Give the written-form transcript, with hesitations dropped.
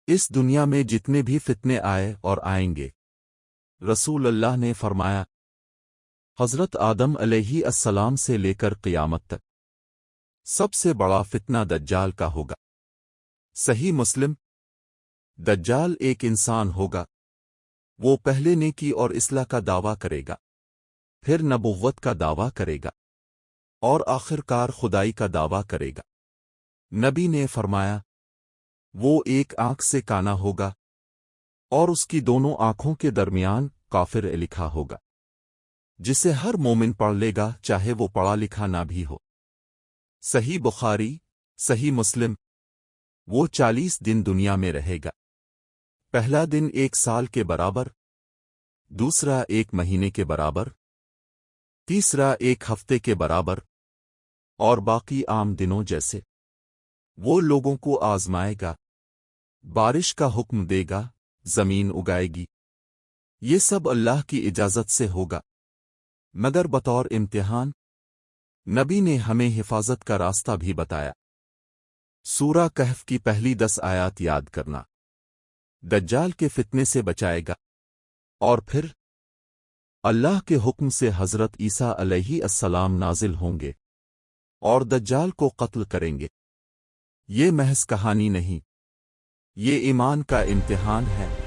اس دنیا میں جتنے بھی فتنے آئے اور آئیں گے، رسول اللہ نے فرمایا، حضرت آدم علیہ السلام سے لے کر قیامت تک سب سے بڑا فتنہ دجال کا ہوگا۔ صحیح مسلم۔ دجال ایک انسان ہوگا، وہ پہلے نیکی اور اصلاح کا دعویٰ کرے گا، پھر نبوت کا دعویٰ کرے گا، اور آخر کار خدائی کا دعویٰ کرے گا۔ نبی نے فرمایا، وہ ایک آنکھ سے کانا ہوگا اور اس کی دونوں آنکھوں کے درمیان کافر لکھا ہوگا، جسے ہر مومن پڑھ لے گا چاہے وہ پڑھا لکھا نہ بھی ہو۔ صحیح بخاری، صحیح مسلم۔ وہ 40 دن دنیا میں رہے گا۔ پہلا دن 1 سال کے برابر، دوسرا 1 مہینے کے برابر، تیسرا 1 ہفتے کے برابر، اور باقی عام دنوں جیسے۔ وہ لوگوں کو آزمائے گا، بارش کا حکم دے گا، زمین اگائے گی، یہ سب اللہ کی اجازت سے ہوگا، مگر بطور امتحان۔ نبی نے ہمیں حفاظت کا راستہ بھی بتایا۔ سورہ کہف کی پہلی 10 آیات یاد کرنا دجال کے فتنے سے بچائے گا، اور پھر اللہ کے حکم سے حضرت عیسیٰ علیہ السلام نازل ہوں گے اور دجال کو قتل کریں گے۔ یہ محض کہانی نہیں، یہ ایمان کا امتحان ہے۔